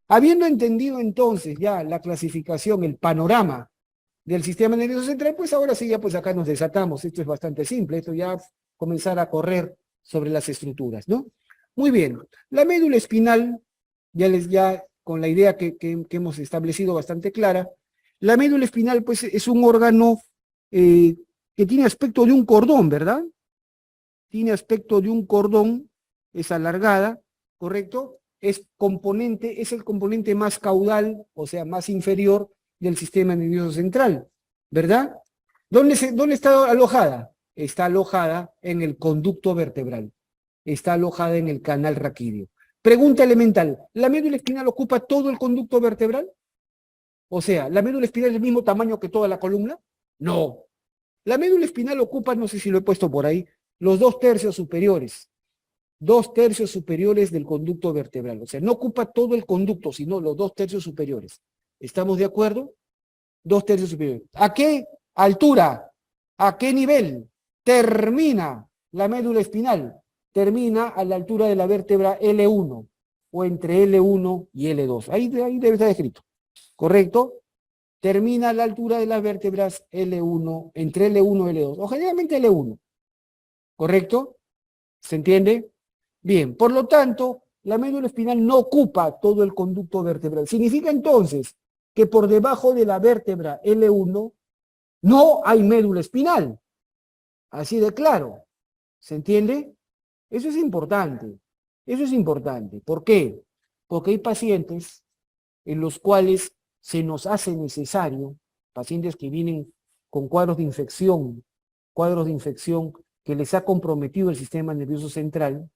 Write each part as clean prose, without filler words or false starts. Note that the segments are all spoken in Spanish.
Habiendo entendido entonces ya la clasificación, el panorama del sistema nervioso central, pues ahora sí, ya pues acá nos desatamos. Esto es bastante simple, esto ya comenzar a correr sobre las estructuras, ¿no? Muy bien, la médula espinal, ya con la idea que hemos establecido bastante clara, la médula espinal pues es un órgano que tiene aspecto de un cordón, ¿verdad? Tiene aspecto de un cordón, es alargada, ¿correcto? Es el componente más caudal, o sea, más inferior del sistema nervioso central, ¿verdad? ¿Dónde está alojada? Está alojada en el conducto vertebral, está alojada en el canal raquídeo. Pregunta elemental, ¿la médula espinal ocupa todo el conducto vertebral? O sea, ¿la médula espinal es del mismo tamaño que toda la columna? No. La médula espinal ocupa, no sé si lo he puesto por ahí, los 2/3 superiores. 2/3 superiores del conducto vertebral. O sea, no ocupa todo el conducto, sino los 2/3 superiores. ¿Estamos de acuerdo? 2/3 superiores. ¿A qué altura? ¿A qué nivel termina la médula espinal? Termina a la altura de la vértebra L1 o entre L1 y L2. Ahí debe estar escrito. ¿Correcto? Termina a la altura de las vértebras L1, entre L1 y L2, o generalmente L1. ¿Correcto? ¿Se entiende? Bien, por lo tanto, la médula espinal no ocupa todo el conducto vertebral. Significa entonces que por debajo de la vértebra L1 no hay médula espinal. Así de claro. ¿Se entiende? Eso es importante. Eso es importante. ¿Por qué? Porque hay pacientes en los cuales se nos hace necesario, pacientes que vienen con cuadros de infección que les ha comprometido el sistema nervioso central,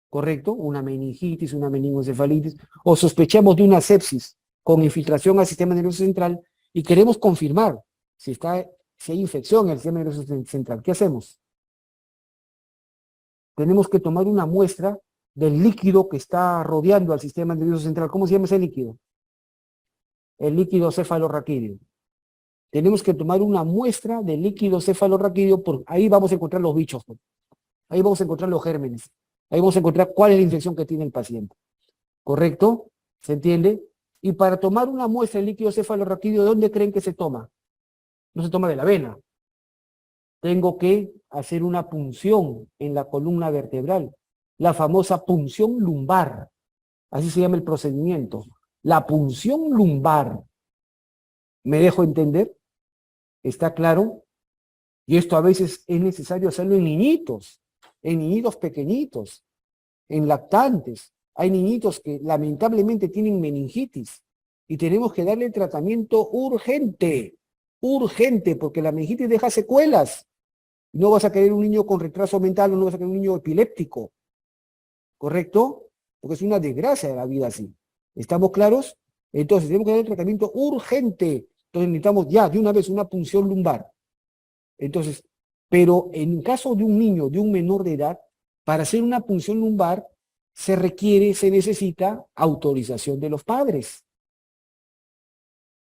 ¿correcto? Una meningitis, una meningoencefalitis, o sospechamos de una sepsis con infiltración al sistema nervioso central y queremos confirmar si hay infección en el sistema nervioso central. ¿Qué hacemos? Tenemos que tomar una muestra del líquido que está rodeando al sistema nervioso central. ¿Cómo se llama ese líquido? El líquido cefalorraquídeo. Tenemos que tomar una muestra del líquido cefalorraquídeo, por ahí vamos a encontrar los bichos, ahí vamos a encontrar los gérmenes, ahí vamos a encontrar cuál es la infección que tiene el paciente. ¿Correcto? ¿Se entiende? Y para tomar una muestra del líquido cefalorraquídeo, ¿de dónde creen que se toma? No se toma de la vena. Tengo que hacer una punción en la columna vertebral, la famosa punción lumbar. Así se llama el procedimiento. La punción lumbar. ¿Me dejo entender? ¿Está claro? Y esto a veces es necesario hacerlo en niñitos pequeñitos, en lactantes. Hay niñitos que lamentablemente tienen meningitis y tenemos que darle tratamiento urgente, urgente, porque la meningitis deja secuelas. No vas a querer un niño con retraso mental o no vas a querer un niño epiléptico, ¿correcto? Porque es una desgracia de la vida así. ¿Estamos claros? Entonces tenemos que dar el tratamiento urgente. Entonces necesitamos ya de una vez una punción lumbar. Entonces, pero en caso de un niño, de un menor de edad, para hacer una punción lumbar se necesita autorización de los padres.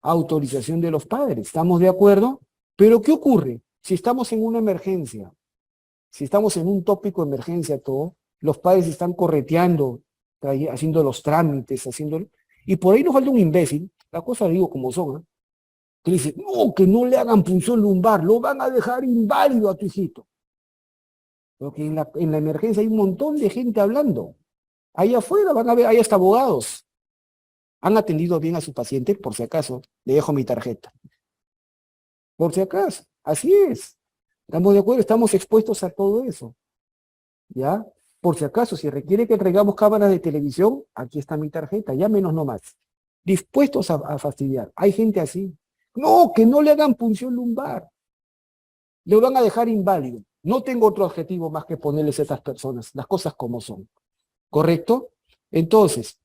Autorización de los padres. ¿Estamos de acuerdo? Pero ¿qué ocurre? Si estamos en una emergencia, si estamos en un tópico de emergencia todo, los padres están correteando, haciendo los trámites, y por ahí nos falta un imbécil, las cosas digo como son, ¿eh? Que dice, no, que no le hagan punción lumbar, lo van a dejar inválido a tu hijito. Porque en la emergencia hay un montón de gente hablando. Ahí afuera van a ver, hay hasta abogados. ¿Han atendido bien a su paciente? Por si acaso, le dejo mi tarjeta. Por si acaso, así es. ¿Estamos de acuerdo? Estamos expuestos a todo eso. ¿Ya? Por si acaso, si requiere que traigamos cámaras de televisión, aquí está mi tarjeta, llámenos nomás. Dispuestos a fastidiar. Hay gente así. No, que no le hagan punción lumbar. Le van a dejar inválido. No tengo otro objetivo más que ponerles a estas personas, las cosas como son. ¿Correcto? Entonces,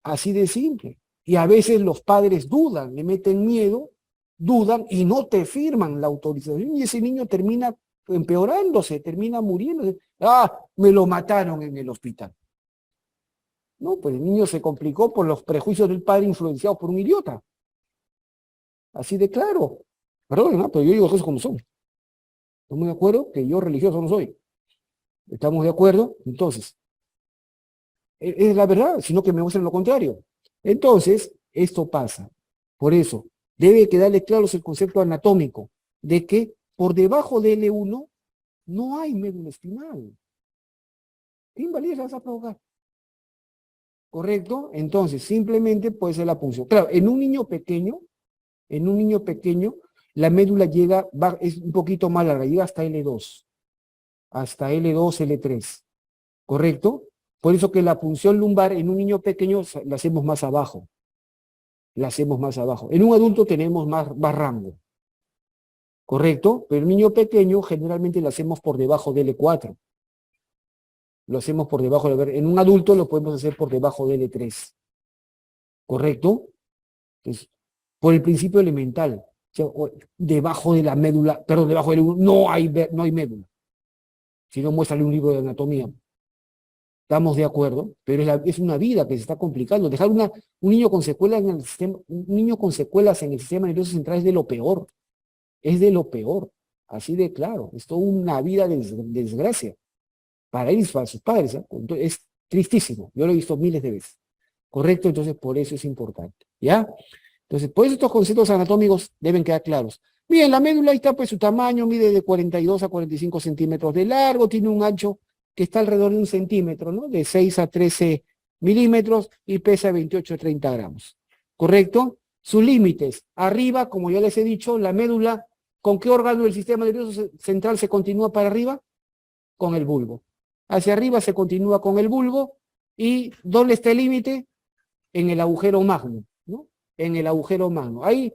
así de simple. Y a veces los padres dudan, le meten miedo, dudan y no te firman la autorización y ese niño termina empeorándose, termina muriendo. Ah, me lo mataron en el hospital. No, pues el niño se complicó por los prejuicios del padre influenciados por un idiota. Así de claro. Perdón, ¿no? Pero yo digo cosas como son. ¿Estamos de acuerdo? Que yo religioso no soy. ¿Estamos de acuerdo? Entonces, es la verdad, sino que me muestran lo contrario. Entonces, esto pasa. Por eso, debe quedarle claro el concepto anatómico de que por debajo de L1 no hay médula espinal. ¿Qué invalidez vas a provocar? ¿Correcto? Entonces, simplemente puede ser la punción. Claro, en un niño pequeño, la médula es un poquito más larga, llega hasta L2, L3, ¿correcto? Por eso que la punción lumbar en un niño pequeño la hacemos más abajo. En un adulto tenemos más rango, ¿correcto? Pero en un niño pequeño generalmente la hacemos por debajo de L4. Lo hacemos por debajo de... En un adulto lo podemos hacer por debajo de L3. ¿Correcto? Entonces, por el principio elemental, debajo de la médula, perdón, debajo del no hay médula. Si no, muéstrale un libro de anatomía. Estamos de acuerdo, pero es una vida que se está complicando. Dejar un niño con secuelas en el sistema, un niño con secuelas en el sistema nervioso central es de lo peor. Es de lo peor. Así de claro. Es toda una vida de desgracia. Para ellos, para sus padres. ¿Eh? Es tristísimo. Yo lo he visto miles de veces. ¿Correcto? Entonces, por eso es importante. ¿Ya? Entonces, por eso estos conceptos anatómicos deben quedar claros. Bien, la médula ahí está, pues su tamaño mide de 42 a 45 centímetros de largo, tiene un ancho que está alrededor de 1 centímetro, ¿no? De 6 a 13 milímetros y pesa 28 a 30 gramos. ¿Correcto? Sus límites. Arriba, como ya les he dicho, la médula, ¿con qué órgano del sistema nervioso central se continúa para arriba? Con el bulbo. Hacia arriba se continúa con el bulbo y ¿dónde está el límite? En el agujero magno, ¿no? En el agujero magno. Ahí,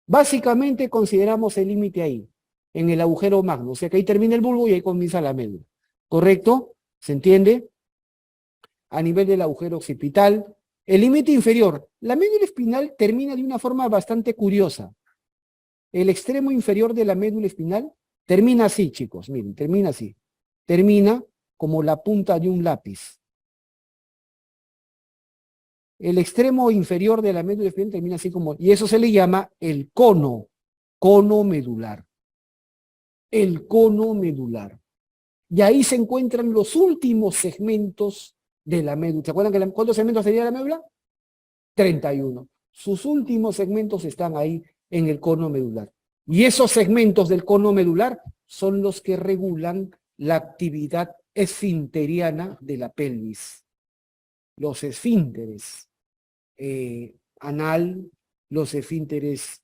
básicamente consideramos el límite ahí, en el agujero magno. O sea que ahí termina el bulbo y ahí comienza la médula. ¿Correcto? ¿Se entiende? A nivel del agujero occipital. El límite inferior. La médula espinal termina de una forma bastante curiosa. El extremo inferior de la médula espinal termina así, chicos. Miren, termina así. Termina como la punta de un lápiz. El extremo inferior de la médula espinal termina así como, y eso se le llama el cono medular. El cono medular. Y ahí se encuentran los últimos segmentos de la médula. ¿Se acuerdan que cuántos segmentos tenía la médula? 31. Sus últimos segmentos están ahí en el cono medular. Y esos segmentos del cono medular son los que regulan la actividad esfinteriana de la pelvis. Los esfínteres anal, los esfínteres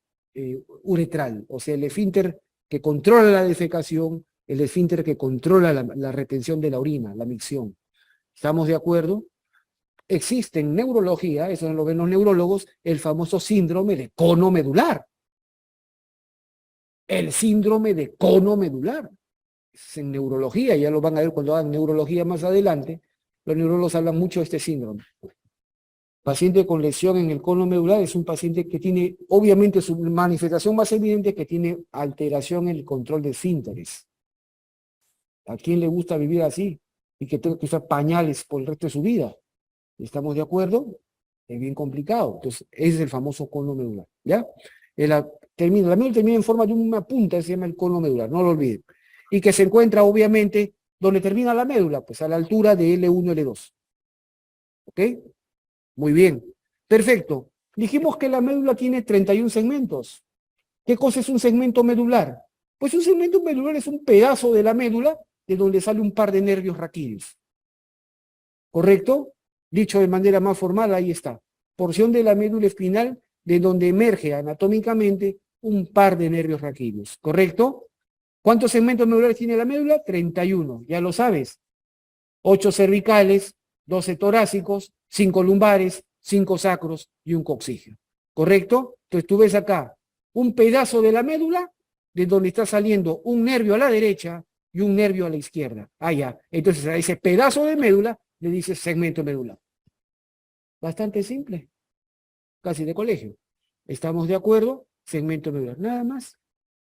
uretral, o sea, el esfínter que controla la defecación, el esfínter que controla la retención de la orina, la micción. ¿Estamos de acuerdo? Existe en neurología, eso no lo ven los neurólogos, el famoso síndrome de cono medular. El síndrome de cono medular. Es en neurología, ya lo van a ver cuando hagan neurología más adelante. Los neurólogos hablan mucho de este síndrome. Paciente con lesión en el cono medular es un paciente que tiene, obviamente su manifestación más evidente es que tiene alteración en el control de esfínteres. ¿A quién le gusta vivir así? Y que tenga que usar pañales por el resto de su vida. ¿Estamos de acuerdo? Es bien complicado. Entonces, ese es el famoso cono medular. ¿Ya? La médula termina en forma de una punta, se llama el cono medular, no lo olviden. Y que se encuentra, obviamente, donde termina la médula, pues a la altura de L1, L2. ¿Ok? Muy bien. Perfecto. Dijimos que la médula tiene 31 segmentos. ¿Qué cosa es un segmento medular? Pues un segmento medular es un pedazo de la médula de donde sale un par de nervios raquídeos. ¿Correcto? Dicho de manera más formal, ahí está. Porción de la médula espinal de donde emerge anatómicamente un par de nervios raquídeos. ¿Correcto? ¿Cuántos segmentos medulares tiene la médula? 31. Ya lo sabes. 8 cervicales, 12 torácicos, 5 lumbares, 5 sacros y un coxígeno. ¿Correcto? Entonces tú ves acá un pedazo de la médula de donde está saliendo un nervio a la derecha y un nervio a la izquierda. Ah, ya. Entonces a ese pedazo de médula le dices segmento medular. Bastante simple. Casi de colegio. ¿Estamos de acuerdo? Segmento medular. Nada más.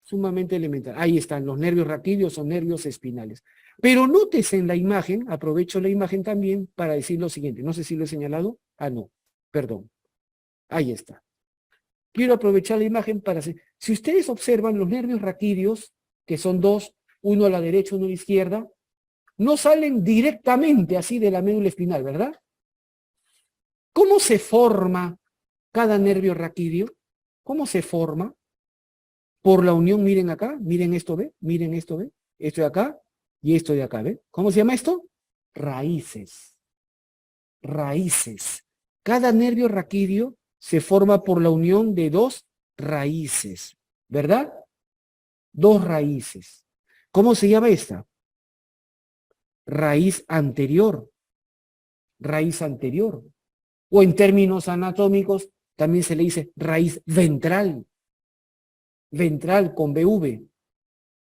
Sumamente elemental. Ahí están los nervios raquídeos o nervios espinales. Pero nótese en la imagen, aprovecho la imagen también para decir lo siguiente. No sé si lo he señalado. Ah, no. Perdón. Ahí está. Quiero aprovechar la imagen para hacer... Si ustedes observan los nervios raquídeos, que son dos, uno a la derecha, uno a la izquierda, no salen directamente así de la médula espinal, ¿verdad? ¿Cómo se forma cada nervio raquídeo? ¿Cómo se forma? Por la unión, miren acá, miren esto, ¿ve? Miren esto, ¿ve? Esto de acá y esto de acá, ¿ve? ¿Cómo se llama esto? Raíces. Raíces. Cada nervio raquídeo se forma por la unión de dos raíces, ¿verdad? Dos raíces. ¿Cómo se llama esta? Raíz anterior. Raíz anterior. O en términos anatómicos también se le dice raíz ventral. Ventral con BV.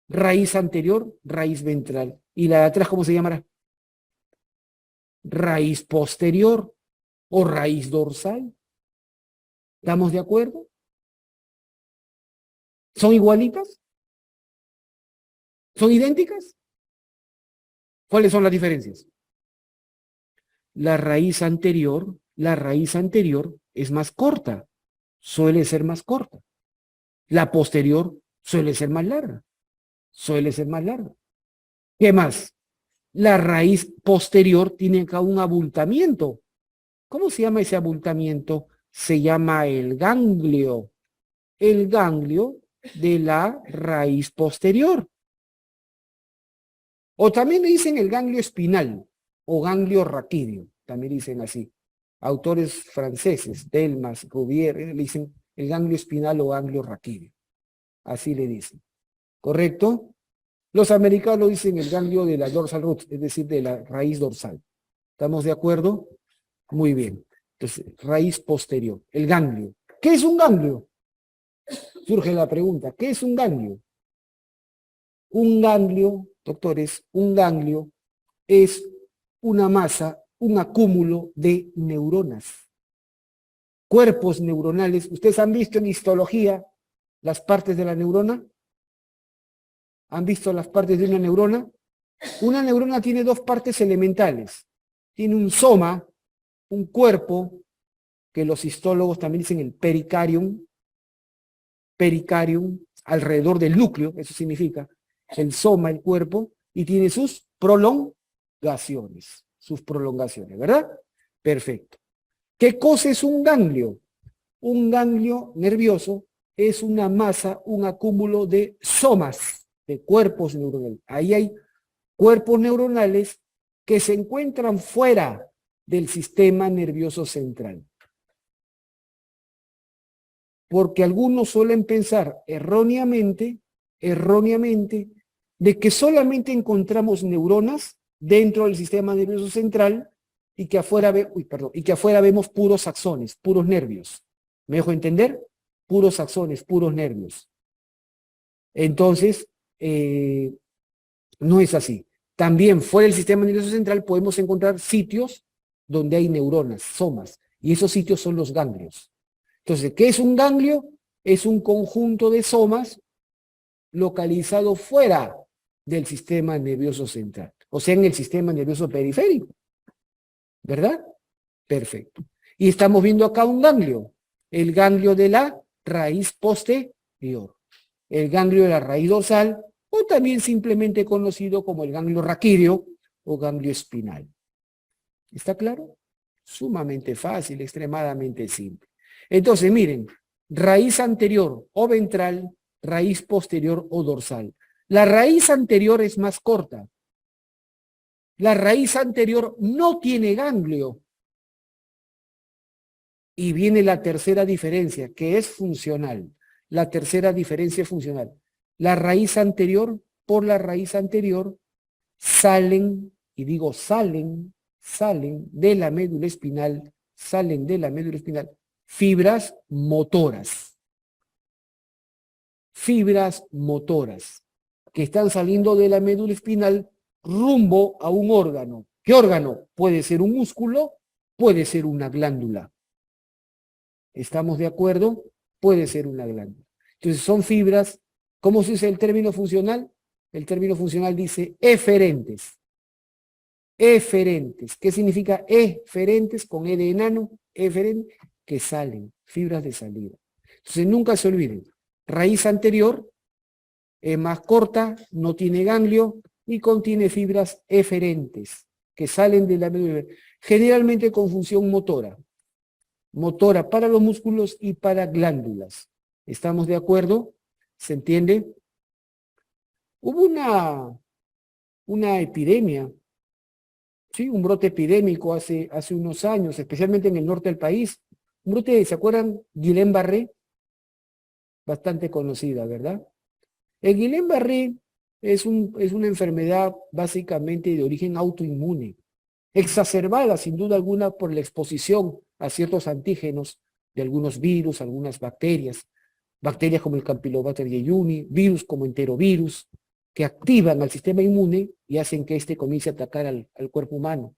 Raíz anterior, raíz ventral. ¿Y la de atrás cómo se llamará? Raíz posterior o raíz dorsal. ¿Estamos de acuerdo? ¿Son igualitas? ¿Son idénticas? ¿Cuáles son las diferencias? La raíz anterior es más corta, suele ser más corta. La posterior suele ser más larga, suele ser más larga. ¿Qué más? La raíz posterior tiene acá un abultamiento. ¿Cómo se llama ese abultamiento? Se llama el ganglio de la raíz posterior. O también le dicen el ganglio espinal o ganglio raquídeo, también dicen así. Autores franceses, Delmas, Cuvier, le dicen el ganglio espinal o ganglio raquídeo. Así le dicen. ¿Correcto? Los americanos dicen el ganglio de la dorsal root, es decir, de la raíz dorsal. ¿Estamos de acuerdo? Muy bien. Entonces, raíz posterior, el ganglio. ¿Qué es un ganglio? Surge la pregunta, ¿qué es un ganglio? Un ganglio, doctores, un ganglio es una masa, un acúmulo de neuronas. Cuerpos neuronales. ¿Ustedes han visto en histología las partes de la neurona? ¿Han visto las partes de una neurona? Una neurona tiene dos partes elementales. Tiene un soma, un cuerpo, que los histólogos también dicen el pericarium, alrededor del núcleo, eso significa, el soma, el cuerpo, y tiene sus prolongaciones, ¿verdad? Perfecto. ¿Qué cosa es un ganglio? Un ganglio nervioso es una masa, un acúmulo de somas, de cuerpos neuronales. Ahí hay cuerpos neuronales que se encuentran fuera del sistema nervioso central. Porque algunos suelen pensar erróneamente, de que solamente encontramos neuronas dentro del sistema nervioso central y que afuera, vemos puros axones, puros nervios. ¿Me dejo entender? Puros axones, puros nervios. Entonces, no es así. También fuera del sistema nervioso central podemos encontrar sitios donde hay neuronas, somas, y esos sitios son los ganglios. Entonces, ¿qué es un ganglio? Es un conjunto de somas localizado fuera del sistema nervioso central, o sea, en el sistema nervioso periférico, ¿verdad? Perfecto. Y estamos viendo acá un ganglio, el ganglio de la raíz posterior, el ganglio de la raíz dorsal, o también simplemente conocido como el ganglio raquídeo o ganglio espinal. ¿Está claro? Sumamente fácil, extremadamente simple. Entonces, miren, raíz anterior o ventral, raíz posterior o dorsal. La raíz anterior es más corta. La raíz anterior no tiene ganglio. Y viene la tercera diferencia, que es funcional. La tercera diferencia es funcional. La raíz anterior, por la raíz anterior, salen, y digo salen de la médula espinal, fibras motoras. Fibras motoras que están saliendo de la médula espinal rumbo a un órgano. ¿Qué órgano? Puede ser un músculo, puede ser una glándula. ¿Estamos de acuerdo? Puede ser una glándula. Entonces son fibras, ¿cómo se usa el término funcional? El término funcional dice eferentes. Eferentes. ¿Qué significa eferentes? Con E de enano, eferentes, que salen, fibras de salida. Entonces nunca se olviden, raíz anterior es más corta, no tiene ganglio y contiene fibras eferentes que salen de la médula, generalmente con función motora. motora para los músculos y para glándulas. ¿Estamos de acuerdo? ¿Se entiende? Hubo una epidemia, ¿sí? Un brote epidémico hace unos años, especialmente en el norte del país. Un brote, ¿se acuerdan? Guillain-Barré, bastante conocida, ¿verdad? El Guillain-Barré es una enfermedad básicamente de origen autoinmune, exacerbada sin duda alguna por la exposición a ciertos antígenos de algunos virus, algunas bacterias como el Campylobacter jejuni, virus como enterovirus, que activan al sistema inmune y hacen que éste comience a atacar al cuerpo humano.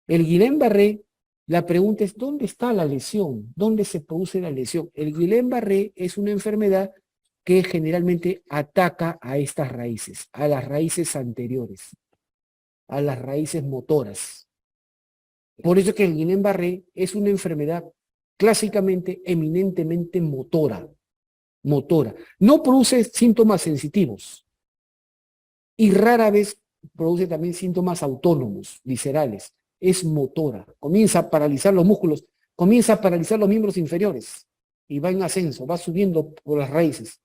El Guillain-Barré, la pregunta es, ¿dónde está la lesión? ¿Dónde se produce la lesión? El Guillain-Barré es una enfermedad que generalmente ataca a estas raíces, a las raíces anteriores, a las raíces motoras. Por eso que el Guillain-Barré es una enfermedad clásicamente, eminentemente motora. No produce síntomas sensitivos y rara vez produce también síntomas autónomos, viscerales. Es motora. Comienza a paralizar los músculos, comienza a paralizar los miembros inferiores y va en ascenso, va subiendo por las raíces,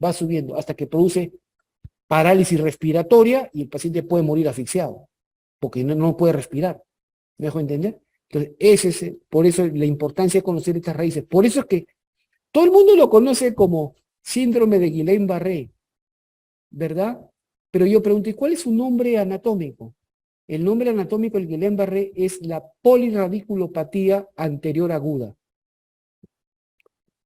va subiendo hasta que produce parálisis respiratoria y el paciente puede morir asfixiado porque no puede respirar. ¿Me dejo entender? Entonces, por eso la importancia de conocer estas raíces. Por eso es que todo el mundo lo conoce como síndrome de Guillain-Barré, ¿verdad? Pero yo pregunto, ¿y cuál es su nombre anatómico? El nombre anatómico del Guillain-Barré es la polirradiculopatía anterior aguda.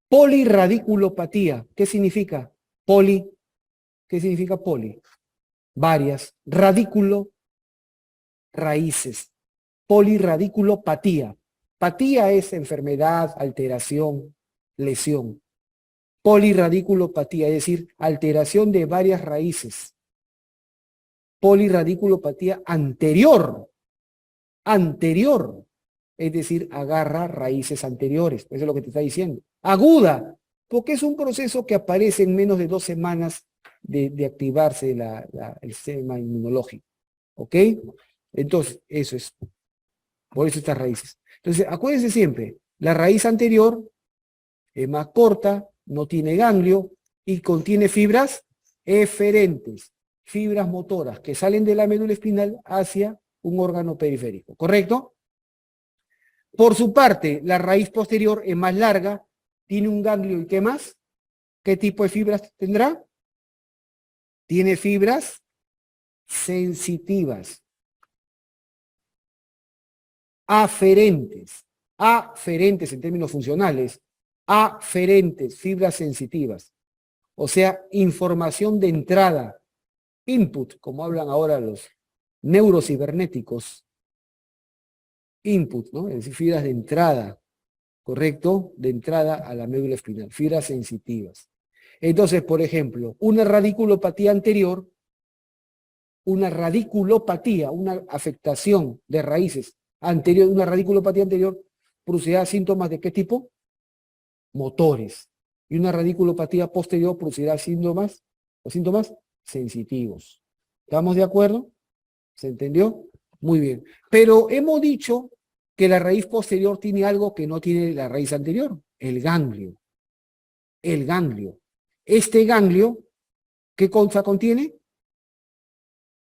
Polirradiculopatía, ¿qué significa? ¿Qué significa poli? Varias. Radículo, raíces. Polirradiculopatía. Patía es enfermedad, alteración, lesión. Polirradiculopatía, es decir, alteración de varias raíces. Polirradiculopatía anterior, es decir, agarra raíces anteriores, eso es lo que te está diciendo. Aguda, porque es un proceso que aparece en menos de 2 semanas de activarse el sistema inmunológico, ¿ok? Entonces, eso es, por eso estas raíces. Entonces, acuérdense siempre, la raíz anterior es más corta, no tiene ganglio y contiene fibras eferentes, fibras motoras que salen de la médula espinal hacia un órgano periférico, ¿correcto? Por su parte, la raíz posterior es más larga, tiene un ganglio y ¿qué más? ¿Qué tipo de fibras tendrá? Tiene fibras sensitivas, aferentes en términos funcionales, aferentes, fibras sensitivas. O sea, información de entrada, input, como hablan ahora los neurocibernéticos, input, ¿no? Es decir, fibras de entrada, ¿correcto? De entrada a la médula espinal, fibras sensitivas. Entonces, por ejemplo, una radiculopatía anterior, una afectación de raíces anterior, una radiculopatía anterior, producirá síntomas de qué tipo? Motores. Y una radiculopatía posterior producirá síntomas sensitivos. ¿Estamos de acuerdo? ¿Se entendió? Muy bien. Pero hemos dicho que la raíz posterior tiene algo que no tiene la raíz anterior, el ganglio. El ganglio. Este ganglio, ¿qué cosa contiene?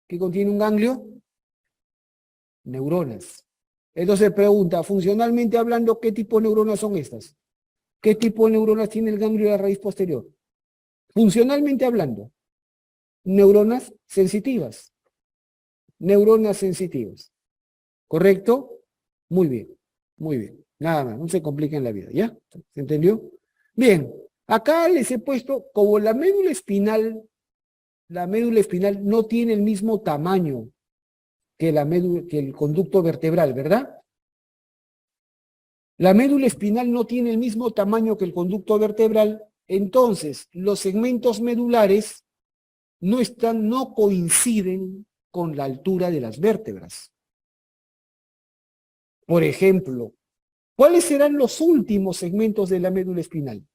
¿Qué contiene un ganglio? Neuronas. Entonces pregunta, funcionalmente hablando, ¿qué tipo de neuronas son estas? ¿Qué tipo de neuronas tiene el ganglio de la raíz posterior? Funcionalmente hablando, neuronas sensitivas. Neuronas sensitivas. ¿Correcto? Muy bien, muy bien. Nada más, no se compliquen la vida, ¿ya? ¿Se entendió? Bien, acá les he puesto, como la médula espinal no tiene el mismo tamaño que el conducto vertebral, ¿verdad? La médula espinal no tiene el mismo tamaño que el conducto vertebral, entonces los segmentos medulares no coinciden con la altura de las vértebras. Por ejemplo, ¿cuáles serán los últimos segmentos de la médula espinal?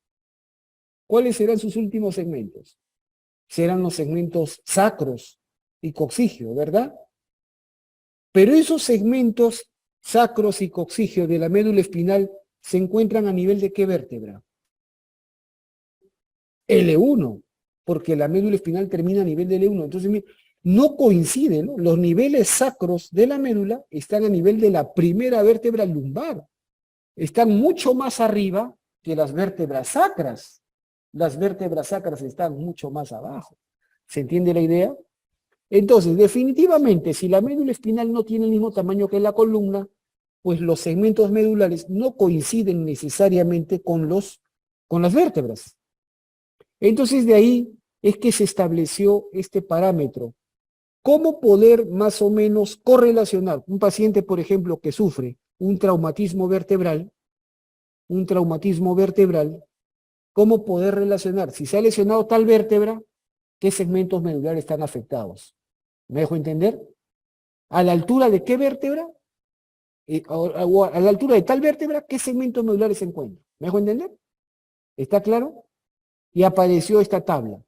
¿Cuáles serán sus últimos segmentos? Serán los segmentos sacros y coxígeo, ¿verdad? Pero esos segmentos sacros y coxígeo de la médula espinal se encuentran a nivel de qué vértebra? L1, porque la médula espinal termina a nivel de L1. Entonces, no coinciden, ¿no? Los niveles sacros de la médula están a nivel de la primera vértebra lumbar. Están mucho más arriba que las vértebras sacras. Las vértebras sacras están mucho más abajo. ¿Se entiende la idea? Entonces, definitivamente, si la médula espinal no tiene el mismo tamaño que la columna, pues los segmentos medulares no coinciden necesariamente con las vértebras. Entonces, de ahí es que se estableció este parámetro. ¿Cómo poder más o menos correlacionar un paciente, por ejemplo, que sufre un traumatismo vertebral, cómo poder relacionar si se ha lesionado tal vértebra, qué segmentos medulares están afectados? ¿Me dejo entender? ¿A la altura de qué vértebra? O a la altura de tal vértebra, ¿qué segmentos medulares se encuentran? ¿Me dejo entender? ¿Está claro? Y apareció esta tabla,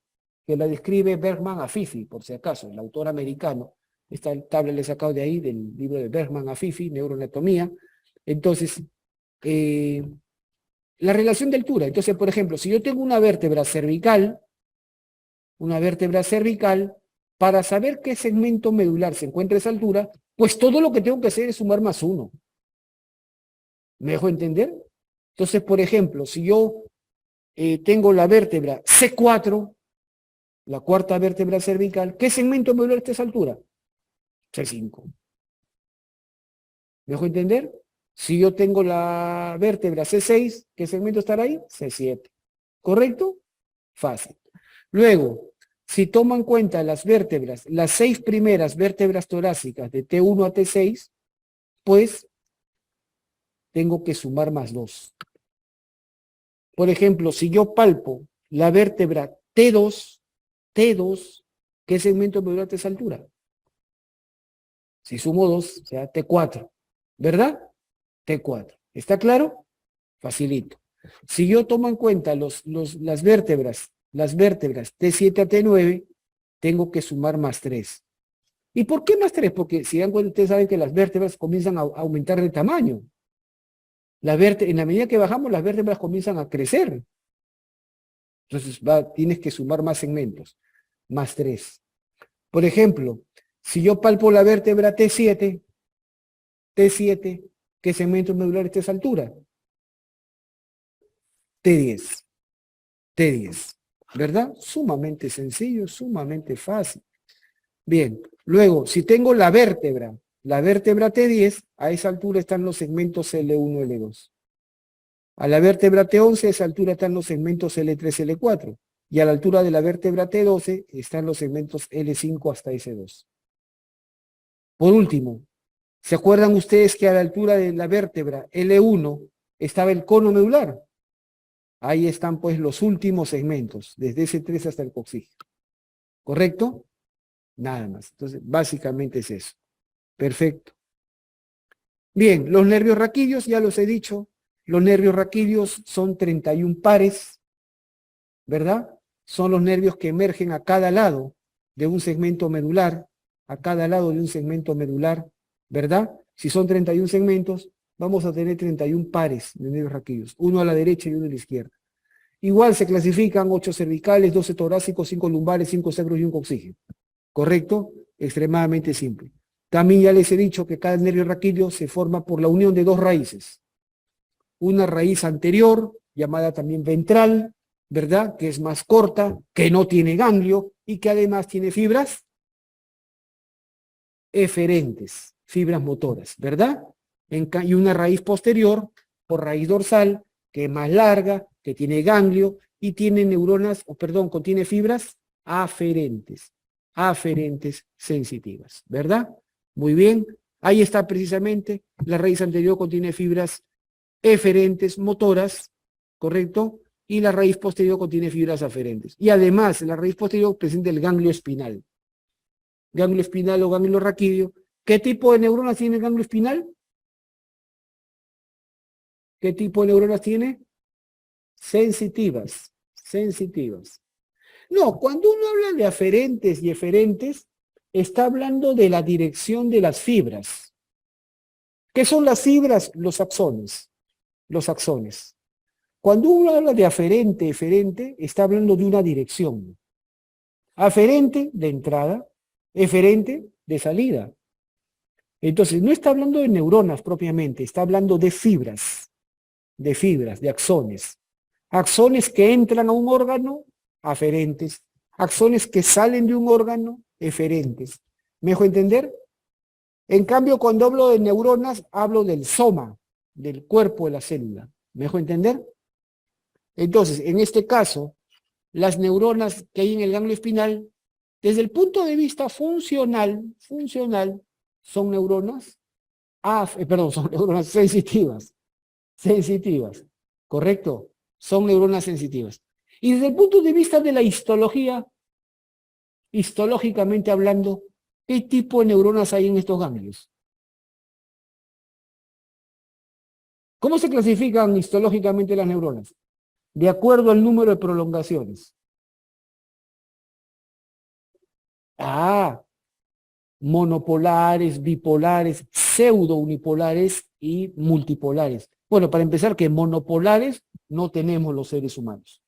que la describe Bergman Afifi, por si acaso, el autor americano. Esta tabla la he sacado de ahí, del libro de Bergman Afifi, Neuroanatomía. Entonces, la relación de altura. Entonces, por ejemplo, si yo tengo una vértebra cervical, para saber qué segmento medular se encuentra a esa altura, pues todo lo que tengo que hacer es sumar más 1. ¿Me dejo entender? Entonces, por ejemplo, si yo tengo la vértebra C4, la cuarta vértebra cervical, ¿qué segmento medular está a esa altura? C5. ¿Me dejo entender? Si yo tengo la vértebra C6, ¿qué segmento estará ahí? C7. ¿Correcto? Fácil. Luego, si tomo en cuenta las vértebras, las 6 primeras vértebras torácicas de T1 a T6, pues tengo que sumar más 2. Por ejemplo, si yo palpo la vértebra T2, ¿qué segmento medular está a esa altura? Si sumo 2, será T4, ¿verdad? T4. ¿Está claro? Facilito. Si yo tomo en cuenta las vértebras T7 a T9, tengo que sumar más 3. ¿Y por qué más 3? Porque si dan cuenta, ustedes saben que las vértebras comienzan a aumentar de tamaño. En la medida que bajamos, las vértebras comienzan a crecer. Entonces tienes que sumar más segmentos, más 3. Por ejemplo, si yo palpo la vértebra T7, ¿qué segmento medular está a esa altura? T10. ¿Verdad? Sumamente sencillo, sumamente fácil. Bien, luego, si tengo la vértebra T10, a esa altura están los segmentos L1, L2. A la vértebra T11, a esa altura están los segmentos L3, L4. Y a la altura de la vértebra T12 están los segmentos L5 hasta S2. Por último, ¿se acuerdan ustedes que a la altura de la vértebra L1 estaba el cono medular? Ahí están pues los últimos segmentos, desde S3 hasta el coxígeno. ¿Correcto? Nada más. Entonces, básicamente es eso. Perfecto. Bien, los nervios raquídeos, ya los he dicho. Los nervios raquídeos son 31 pares, ¿verdad? Son los nervios que emergen a cada lado de un segmento medular, ¿verdad? Si son 31 segmentos, vamos a tener 31 pares de nervios raquídeos, uno a la derecha y uno a la izquierda. Igual se clasifican 8 cervicales, 12 torácicos, 5 lumbares, 5 sacros y un coxígeno. ¿Correcto? Extremadamente simple. También ya les he dicho que cada nervio raquídeo se forma por la unión de 2 raíces. Una raíz anterior, llamada también ventral, ¿verdad? Que es más corta, que no tiene ganglio y que además tiene fibras eferentes, fibras motoras, ¿verdad? Y una raíz posterior, por raíz dorsal, que es más larga, que tiene ganglio y tiene contiene fibras aferentes sensitivas, ¿verdad? Muy bien, ahí está precisamente, la raíz anterior contiene fibras eferentes motoras, ¿correcto? Y la raíz posterior contiene fibras aferentes. Y además, la raíz posterior presenta el ganglio espinal. Ganglio espinal o ganglio raquídeo. ¿Qué tipo de neuronas tiene el ganglio espinal? ¿Qué tipo de neuronas tiene? Sensitivas. No, cuando uno habla de aferentes y eferentes, está hablando de la dirección de las fibras. ¿Qué son las fibras? Los axones. los axones. Cuando uno habla de aferente, eferente, está hablando de una dirección. Aferente de entrada, eferente de salida. Entonces, no está hablando de neuronas propiamente, está hablando de fibras, de axones. Axones que entran a un órgano, aferentes. Axones que salen de un órgano, eferentes. ¿Me dejo entender? En cambio, cuando hablo de neuronas, hablo del soma, del cuerpo de la célula. ¿Me dejo entender? Entonces, en este caso, las neuronas que hay en el ganglio espinal, desde el punto de vista funcional, son neuronas, son neuronas sensitivas, ¿correcto? Son neuronas sensitivas. Y desde el punto de vista de la histología, histológicamente hablando, ¿qué tipo de neuronas hay en estos ganglios? ¿Cómo se clasifican histológicamente las neuronas? De acuerdo al número de prolongaciones. Monopolares, bipolares, pseudo-unipolares y multipolares. Bueno, para empezar, que monopolares no tenemos los seres humanos.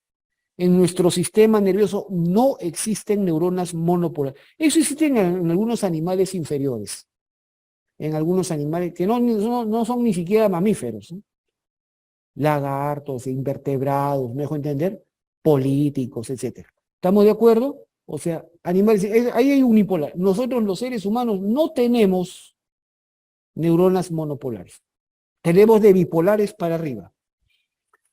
En nuestro sistema nervioso no existen neuronas monopolares. Eso existen en algunos animales inferiores. En algunos animales que no son ni siquiera mamíferos, ¿no? Lagartos, invertebrados, ¿me dejo entender? Políticos, etc. ¿Estamos de acuerdo? O sea, animales, ahí hay unipolar. Nosotros los seres humanos no tenemos neuronas monopolares. Tenemos de bipolares para arriba.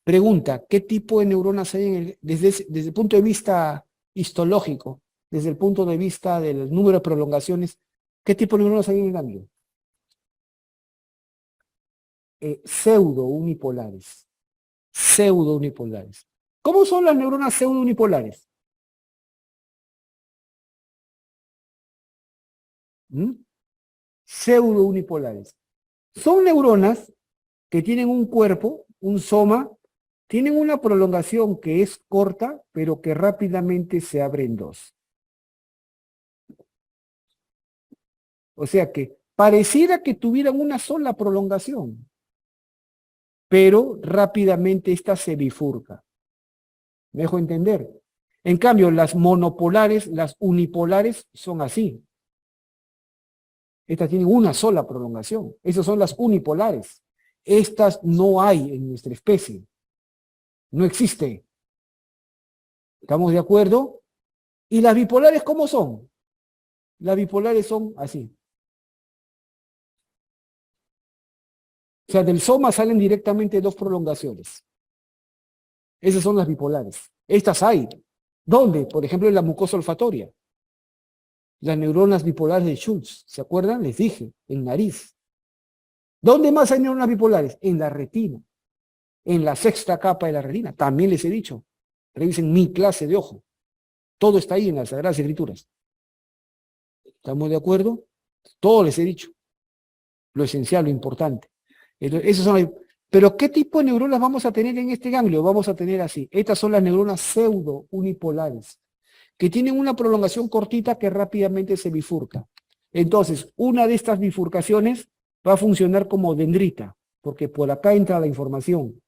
Pregunta, ¿qué tipo de neuronas hay desde el punto de vista histológico, desde el punto de vista del número de prolongaciones, qué tipo de neuronas hay en el ganglio? Pseudo-unipolares. Pseudo-unipolares. ¿Cómo son las neuronas pseudo-unipolares? Pseudo-unipolares. Son neuronas que tienen un cuerpo, un soma, tienen una prolongación que es corta, pero que rápidamente se abre en dos. O sea que pareciera que tuvieran una sola prolongación, pero rápidamente esta se bifurca. ¿Me dejo entender? En cambio, las monopolares, las unipolares son así. Estas tienen una sola prolongación. Esas son las unipolares. Estas no hay en nuestra especie. No existe. ¿Estamos de acuerdo? ¿Y las bipolares cómo son? Las bipolares son así. O sea, del soma salen directamente dos prolongaciones. Esas son las bipolares. Estas hay. ¿Dónde? Por ejemplo, en la mucosa olfatoria. Las neuronas bipolares de Schultz. ¿Se acuerdan? Les dije, en nariz. ¿Dónde más hay neuronas bipolares? En la retina. En la sexta capa de la retina. También les he dicho. Revisen mi clase de ojo. Todo está ahí en las Sagradas Escrituras. ¿Estamos de acuerdo? Todo les he dicho. Lo esencial, lo importante. Esas son. Pero ¿qué tipo de neuronas vamos a tener en este ganglio? Vamos a tener así. Estas son las neuronas pseudo-unipolares, que tienen una prolongación cortita que rápidamente se bifurca. Entonces, una de estas bifurcaciones va a funcionar como dendrita, porque por acá entra la información.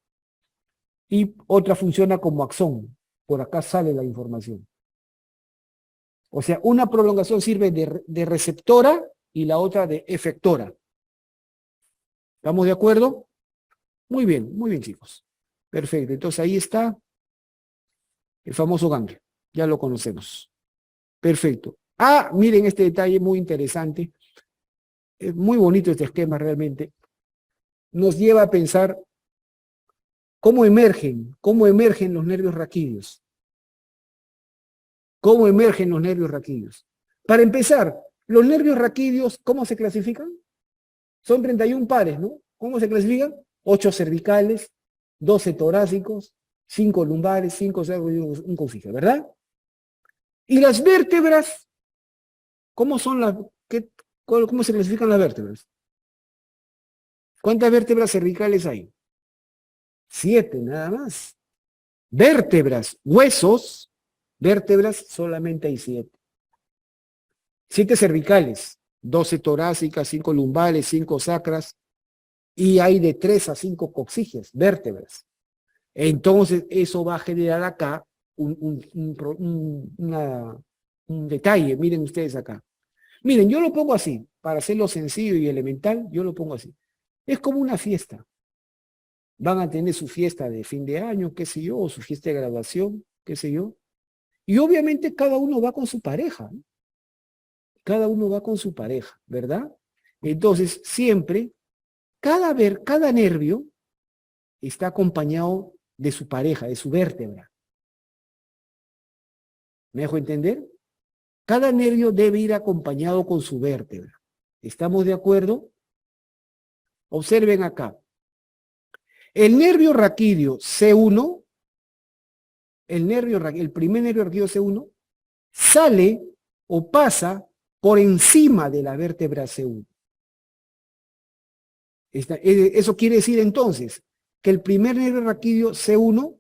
Y otra funciona como axón. Por acá sale la información. O sea, una prolongación sirve de receptora y la otra de efectora. ¿Estamos de acuerdo? Muy bien, chicos. Perfecto. Entonces ahí está el famoso ganglio. Ya lo conocemos. Perfecto. Miren este detalle muy interesante. Es muy bonito este esquema realmente. Nos lleva a pensar cómo emergen los nervios raquídeos. ¿Cómo emergen los nervios raquídeos? Para empezar, los nervios raquídeos, ¿cómo se clasifican? Son 31 pares, ¿no? ¿Cómo se clasifican? 8 cervicales, 12 torácicos, 5 lumbares, 5 cervicales, un confije, ¿verdad? Y las vértebras, ¿cómo se clasifican las vértebras? ¿Cuántas vértebras cervicales hay? 7, nada más. Vértebras, huesos, vértebras, solamente hay 7. 7 cervicales, 12 torácicas, 5 lumbares, 5 sacras, y hay de 3 a 5 coxiges, vértebras. Entonces, eso va a generar acá un detalle. Miren ustedes acá. Miren, yo lo pongo así, para hacerlo sencillo y elemental, yo lo pongo así. Es como una fiesta. Van a tener su fiesta de fin de año, qué sé yo, o su fiesta de graduación, qué sé yo. Y obviamente cada uno va con su pareja, ¿no? Cada uno va con su pareja, ¿verdad? Entonces, siempre, cada nervio está acompañado de su pareja, de su vértebra. ¿Me dejo entender? Cada nervio debe ir acompañado con su vértebra. ¿Estamos de acuerdo? Observen acá. El nervio raquídeo C1, el primer nervio raquídeo C1, sale o pasa por encima de la vértebra C1. Eso quiere decir entonces que el primer nervio raquídeo C1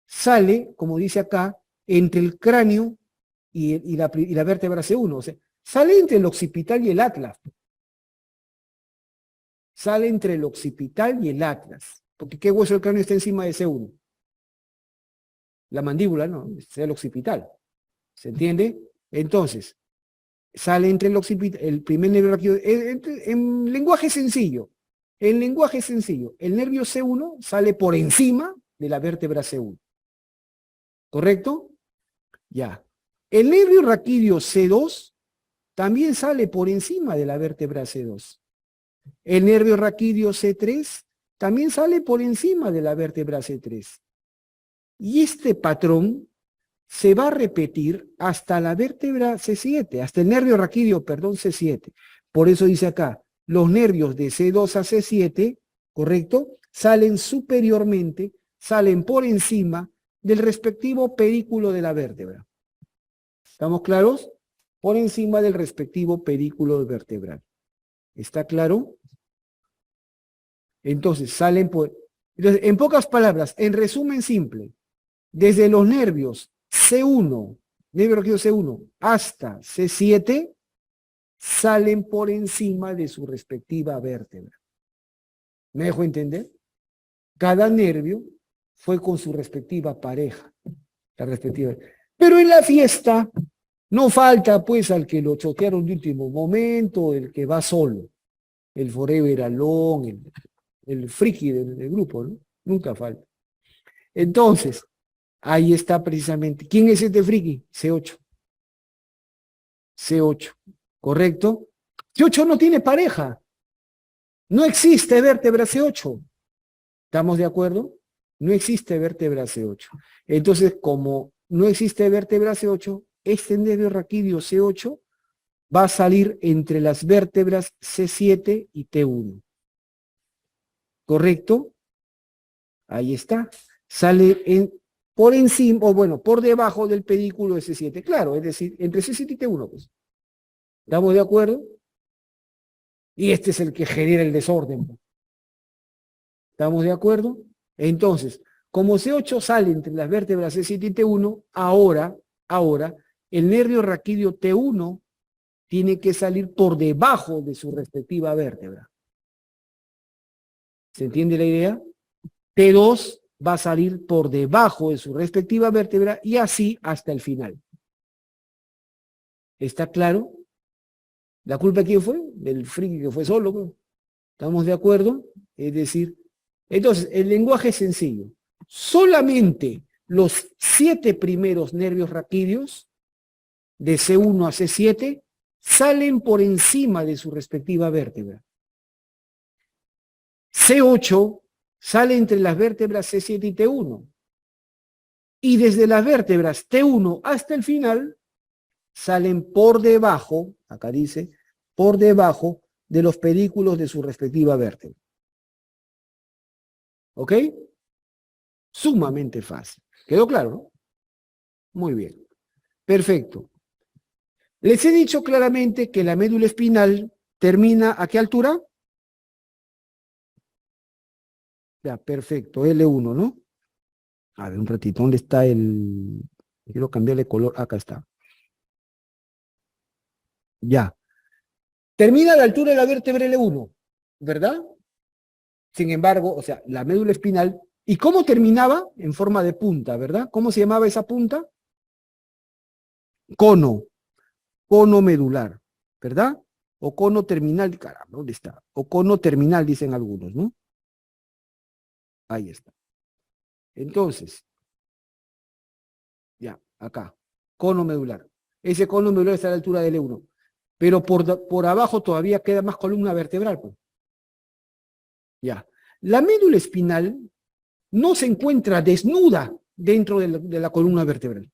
sale, como dice acá, entre el cráneo y la vértebra C1. O sea, sale entre el occipital y el atlas. Sale entre el occipital y el atlas. Porque ¿qué hueso del cráneo está encima de C1? La mandíbula, no, es el occipital. ¿Se entiende? Entonces, sale entre el occipital, el primer nervio raquídeo, en lenguaje sencillo. En lenguaje sencillo, el nervio C1 sale por encima de la vértebra C1. ¿Correcto? Ya. El nervio raquídeo C2 también sale por encima de la vértebra C2. El nervio raquídeo C3 también sale por encima de la vértebra C3. Y este patrón se va a repetir hasta la vértebra C7, hasta el nervio raquídeo, perdón, C7. Por eso dice acá, los nervios de C2 a C7, ¿correcto? Salen superiormente, salen por encima del respectivo pedículo de la vértebra. ¿Estamos claros? Por encima del respectivo pedículo vertebral. ¿Está claro? Entonces, salen por... Entonces, en pocas palabras, en resumen simple, desde los nervios C1, nervio raquídeo C1, hasta C7, salen por encima de su respectiva vértebra. ¿Me dejo entender? Cada nervio fue con su respectiva pareja, la respectiva. Pero en la fiesta no falta pues al que lo chotearon de último momento, el que va solo, el forever alone, el friki del grupo, ¿no? Nunca falta. Entonces, ahí está precisamente. ¿Quién es este friki? C8. C8, ¿correcto? C8 no tiene pareja. No existe vértebra C8. ¿Estamos de acuerdo? No existe vértebra C8. Entonces, como no existe vértebra C8, este nervio raquídeo C8 va a salir entre las vértebras C7 y T1. ¿Correcto? Ahí está. Sale por encima, o bueno, por debajo del pedículo de C7. Claro, es decir, entre C7 y T1, pues. ¿Estamos de acuerdo? Y este es el que genera el desorden. ¿Estamos de acuerdo? Entonces, como C8 sale entre las vértebras C7 y T1, ahora, el nervio raquídeo T1 tiene que salir por debajo de su respectiva vértebra. ¿Se entiende la idea? T2 va a salir por debajo de su respectiva vértebra y así hasta el final. ¿Está claro? ¿La culpa de quién fue? Del friki que fue solo, pues. ¿Estamos de acuerdo? Es decir, entonces, el lenguaje es sencillo. Solamente los 7 primeros nervios raquídeos, de C1 a C7, salen por encima de su respectiva vértebra. C8 sale entre las vértebras C7 y T1. Y desde las vértebras T1 hasta el final, salen por debajo, acá dice, por debajo de los pedículos de su respectiva vértebra. ¿Ok? Sumamente fácil. ¿Quedó claro, no? Muy bien. Perfecto. Les he dicho claramente que la médula espinal termina ¿a qué altura? Ya, perfecto, L1, ¿no? A ver, un ratito, ¿dónde está el...? Quiero cambiarle color, acá está. Ya. Termina a la altura de la vértebra L1, ¿verdad? Sin embargo, o sea, la médula espinal, ¿y cómo terminaba? En forma de punta, ¿verdad? ¿Cómo se llamaba esa punta? Cono, cono medular, ¿verdad? O cono terminal, caramba, ¿dónde está? O cono terminal, dicen algunos, ¿no? Ahí está. Entonces, ya, acá, cono medular. Ese cono medular está a la altura del E1. Pero por abajo todavía queda más columna vertebral, pues. Ya. La médula espinal no se encuentra desnuda dentro de la columna vertebral.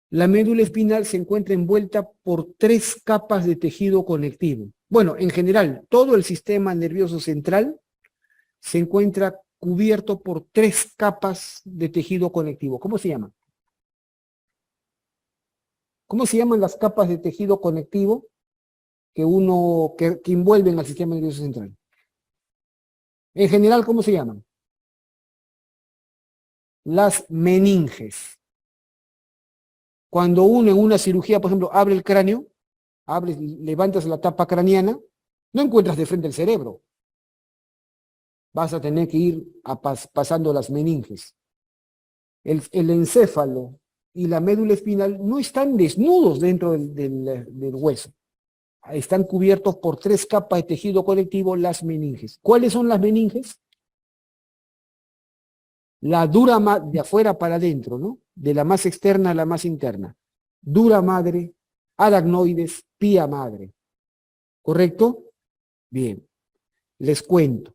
La médula espinal se encuentra envuelta por 3 capas de tejido conectivo. Bueno, en general, todo el sistema nervioso central se encuentra cubierto por 3 capas de tejido conectivo. ¿Cómo se llaman? ¿Cómo se llaman las capas de tejido conectivo que envuelven al sistema nervioso central? En general, ¿cómo se llaman? Las meninges. Cuando uno en una cirugía, por ejemplo, abre el cráneo, levantas la tapa craneana, no encuentras de frente el cerebro. Vas a tener que ir pasando las meninges. El encéfalo y la médula espinal no están desnudos dentro del hueso. Están cubiertos por 3 capas de tejido conectivo, las meninges. ¿Cuáles son las meninges? La dura de afuera para adentro, ¿no? De la más externa a la más interna. Dura madre, aracnoides, pía madre. ¿Correcto? Bien, les cuento.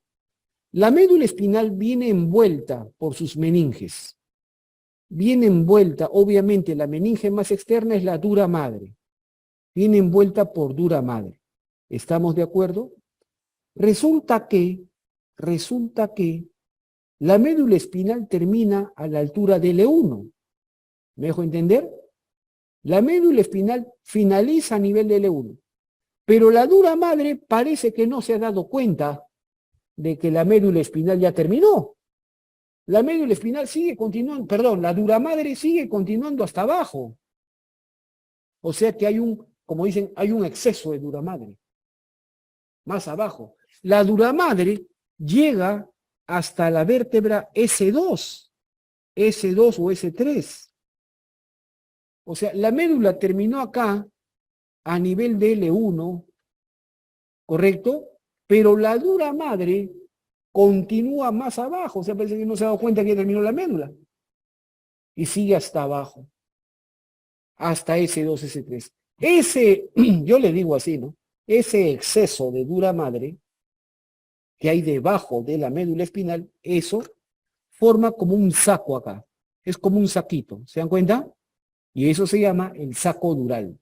La médula espinal viene envuelta por sus meninges. Viene envuelta, obviamente, la meninge más externa es la dura madre. Viene envuelta por dura madre. ¿Estamos de acuerdo? Resulta que la médula espinal termina a la altura del E1. ¿Me dejo entender? La médula espinal finaliza a nivel del E1. Pero la dura madre parece que no se ha dado cuenta de que la médula espinal ya terminó. La médula espinal sigue continuando, perdón, la dura madre sigue continuando hasta abajo. O sea que como dicen, hay un exceso de dura madre. Más abajo. La dura madre llega hasta la vértebra S2 o S3. O sea, la médula terminó acá a nivel de L1, ¿correcto? Pero la dura madre continúa más abajo. O sea, parece que no se ha dado cuenta que ya terminó la médula. Y sigue hasta abajo. Hasta S2, S3. Yo le digo así, ¿no? Ese exceso de dura madre que hay debajo de la médula espinal, eso forma como un saco acá. Es como un saquito, ¿se dan cuenta? Y eso se llama el saco dural.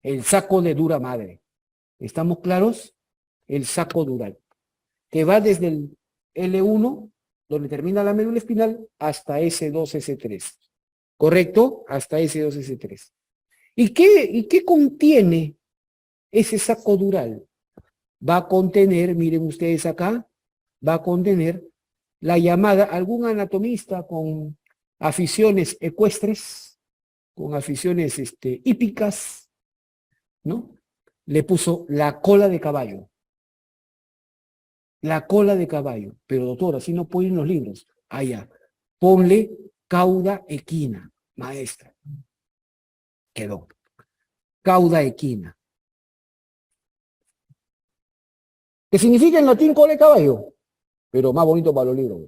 El saco de dura madre. ¿Estamos claros? El saco dural. Que va desde el L1, donde termina la médula espinal, hasta S2, S3. ¿Correcto? Hasta S2, S3. ¿Y qué contiene ese saco dural? Va a contener, miren ustedes acá, va a contener la llamada, algún anatomista con aficiones ecuestres, con aficiones hípicas, ¿no? Le puso la cola de caballo. La cola de caballo. Pero doctor, así no pueden los libros. Allá. Ponle cauda equina, maestra. Quedó. Cauda equina. ¿Qué significa en latín cola de caballo? Pero más bonito para los libros.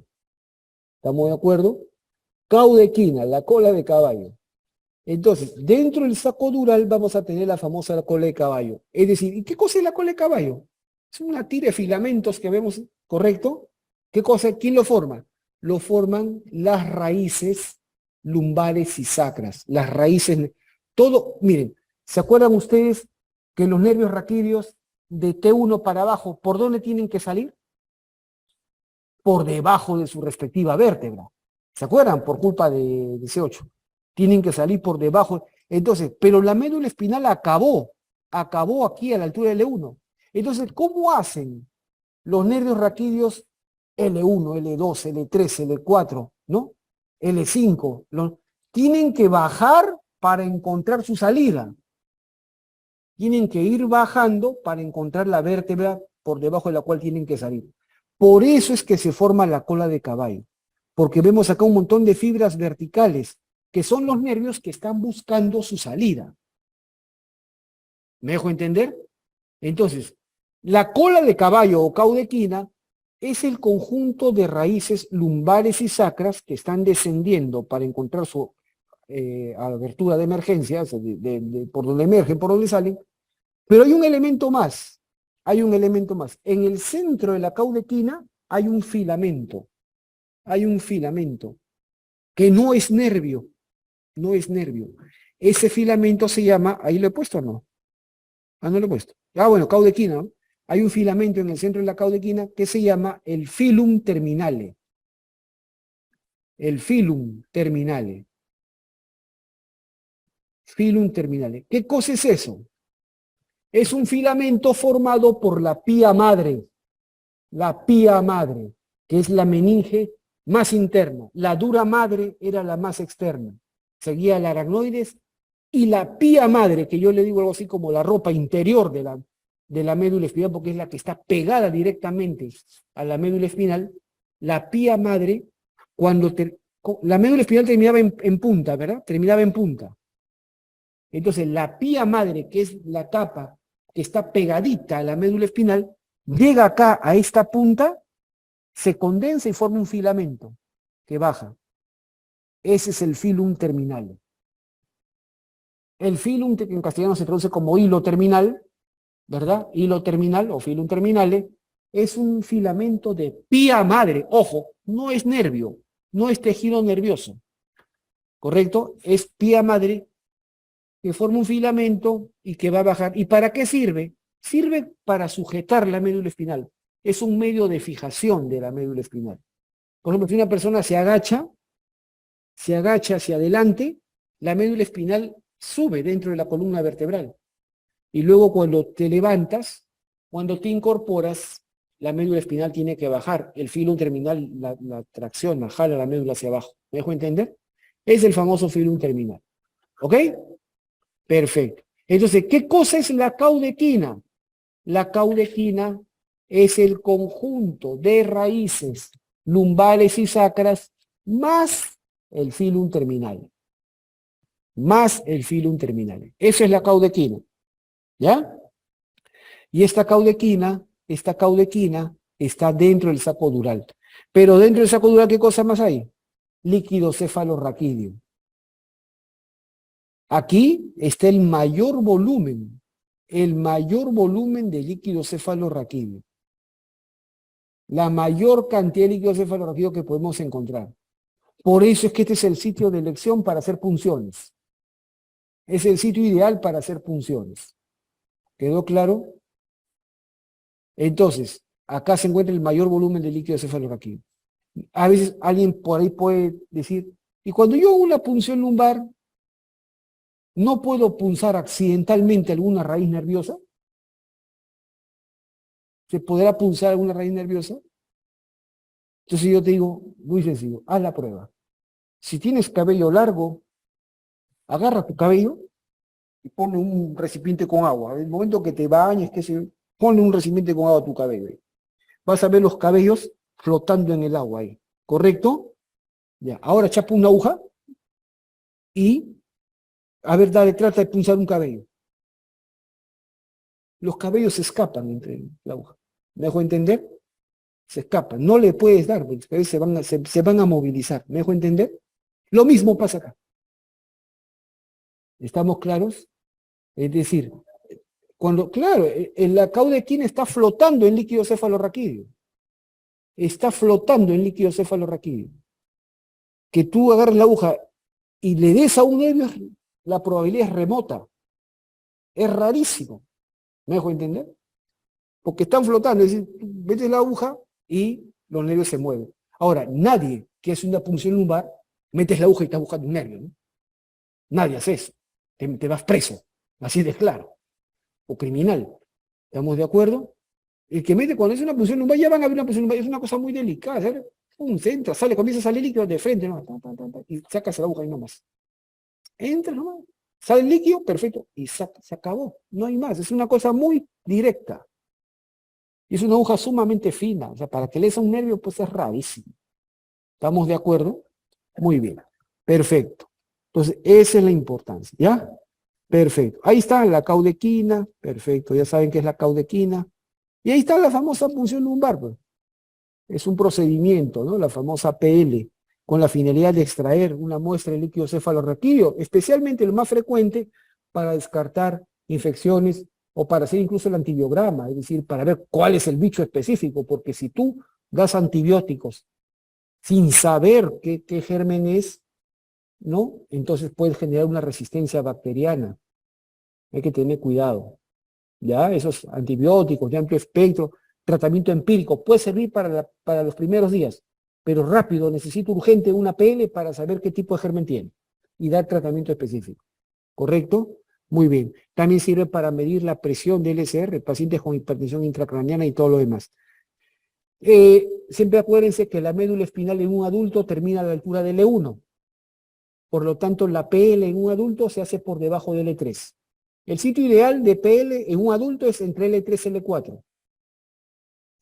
¿Estamos de acuerdo? Cauda equina, la cola de caballo. Entonces, dentro del saco dural vamos a tener la famosa cola de caballo. Es decir, ¿y qué cosa es la cola de caballo? Es una tira de filamentos que vemos, ¿correcto? ¿Qué cosa? ¿Quién lo forma? Lo forman las raíces lumbares y sacras. Las raíces, todo, miren, ¿se acuerdan ustedes que los nervios raquídeos de T1 para abajo, ¿por dónde tienen que salir? Por debajo de su respectiva vértebra. ¿Se acuerdan? Por culpa de C8. Tienen que salir por debajo. Entonces, pero la médula espinal acabó aquí a la altura del L1. Entonces, ¿cómo hacen los nervios raquídeos L1, L2, L3, L4, ¿no? L5? Tienen que bajar para encontrar su salida. Tienen que ir bajando para encontrar la vértebra por debajo de la cual tienen que salir. Por eso es que se forma la cola de caballo, porque vemos acá un montón de fibras verticales, que son los nervios que están buscando su salida. ¿Me dejo entender? Entonces, la cola de caballo o caudequina es el conjunto de raíces lumbares y sacras que están descendiendo para encontrar su abertura de emergencia, o sea, por donde emergen, por donde salen, pero hay un elemento más, hay un elemento más. En el centro de la caudequina hay un filamento que no es nervio, no es nervio. Ese filamento se llama, ahí lo he puesto o no, no lo he puesto. Bueno, caudequina, ¿no? Hay un filamento en el centro de la caudequina que se llama el filum terminale. El filum terminale. Filum terminale. ¿Qué cosa es eso? Es un filamento formado por la pía madre, que es la meninge más interna. La dura madre era la más externa. Seguía el aracnoides y la pía madre, que yo le digo algo así como la ropa interior de la médula espinal, porque es la que está pegada directamente a la médula espinal, la pía madre, la médula espinal terminaba en punta, ¿verdad? Terminaba en punta. Entonces, la pía madre, que es la capa que está pegadita a la médula espinal, llega acá a esta punta, se condensa y forma un filamento que baja. Ese es el filum terminal. El filum, que en castellano se traduce como hilo terminal, ¿verdad? Hilo terminal o filum terminale, es un filamento de pía madre. Ojo, no es nervio, no es tejido nervioso, ¿correcto? Es pía madre que forma un filamento y que va a bajar. ¿Y para qué sirve? Sirve para sujetar la médula espinal. Es un medio de fijación de la médula espinal. Por ejemplo, si una persona se agacha hacia adelante, la médula espinal sube dentro de la columna vertebral. Y luego cuando te levantas, cuando te incorporas, la médula espinal tiene que bajar. El filum terminal la tracciona, jala la médula hacia abajo. ¿Me dejo entender? Es el famoso filum terminal. ¿Ok? Perfecto. Entonces, ¿qué cosa es la caudequina? La caudequina es el conjunto de raíces lumbares y sacras más el filum terminal. Más el filum terminal. Eso es la caudequina. ¿Ya? Y esta caudequina está dentro del saco dural. Pero dentro del saco dural, ¿qué cosa más hay? Líquido cefalorraquídeo. Aquí está el mayor volumen de líquido cefalorraquídeo. La mayor cantidad de líquido cefalorraquídeo que podemos encontrar. Por eso es que este es el sitio de elección para hacer punciones. Es el sitio ideal para hacer punciones. ¿Quedó claro? Entonces, acá se encuentra el mayor volumen de líquido cefalorraquídeo. A veces alguien por ahí puede decir, y cuando yo hago una punción lumbar, ¿no puedo punzar accidentalmente alguna raíz nerviosa? ¿Se podrá punzar alguna raíz nerviosa? Entonces yo te digo, muy sencillo, haz la prueba. Si tienes cabello largo, agarra tu cabello y ponle un recipiente con agua. En el momento que te bañes, ponle un recipiente con agua a tu cabello. Vas a ver los cabellos flotando en el agua ahí. ¿Correcto? Ya. Ahora chapa una aguja y, a ver, dale, trata de punzar un cabello. Los cabellos se escapan entre la aguja. ¿Me dejo entender? Se escapan. No le puedes dar, porque los cabellos se van a movilizar. ¿Me dejo entender? Lo mismo pasa acá. ¿Estamos claros? Es decir, claro, la caudequina está flotando en líquido cefalorraquídeo. Está flotando en líquido cefalorraquídeo. Que tú agarres la aguja y le des a un nervio, la probabilidad es remota. Es rarísimo. ¿Me dejo entender? Porque están flotando, es decir, metes la aguja y los nervios se mueven. Ahora, nadie que hace una punción lumbar, metes la aguja y estás buscando un nervio, ¿no? Nadie hace eso. Te vas preso, así de claro. O criminal. ¿Estamos de acuerdo? El que mete cuando es una punción lumbar, ya van a ver una punción lumbar, es una cosa muy delicada, ¿sabes? Entra, sale, comienza a salir líquido de frente, ¿no? Y sacas la aguja y no más. Entra nomás, sale el líquido, perfecto, y se acabó, no hay más, es una cosa muy directa. Y es una aguja sumamente fina, o sea, para que lees a un nervio, pues es rarísimo. ¿Estamos de acuerdo? Muy bien, perfecto. Entonces, esa es la importancia, ¿ya? Perfecto. Ahí está la caudequina, perfecto, ya saben qué es la caudequina. Y ahí está la famosa punción lumbar, pues. Es un procedimiento, ¿no? La famosa PL, con la finalidad de extraer una muestra de líquido cefalorraquídeo, especialmente lo más frecuente para descartar infecciones o para hacer incluso el antibiograma, es decir, para ver cuál es el bicho específico, porque si tú das antibióticos sin saber qué germen es, ¿no? Entonces puedes generar una resistencia bacteriana. Hay que tener cuidado. ¿Ya? Esos antibióticos de amplio espectro, tratamiento empírico, puede servir para los primeros días, pero rápido, necesito urgente una PL para saber qué tipo de germen tiene y dar tratamiento específico. ¿Correcto? Muy bien. También sirve para medir la presión del LSR, pacientes con hipertensión intracraniana y todo lo demás. Siempre acuérdense que la médula espinal en un adulto termina a la altura del E1. Por lo tanto, la PL en un adulto se hace por debajo del E3. El sitio ideal de PL en un adulto es entre L3 y L4.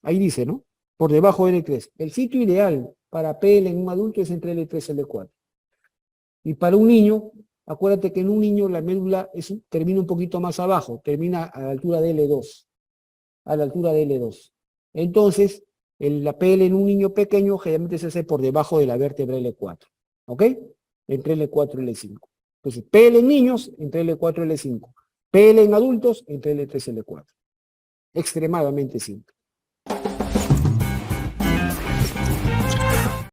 Ahí dice, ¿no? Por debajo de L3. El sitio ideal para PL en un adulto es entre L3 y L4. Y para un niño, acuérdate que en un niño la médula termina un poquito más abajo, termina a la altura de L2. A la altura de L2. Entonces, la PL en un niño pequeño generalmente se hace por debajo de la vértebra L4. ¿Ok? Entre L4 y L5. Entonces, PL en niños, entre L4 y L5. PL en adultos, entre L3 y L4. Extremadamente simple.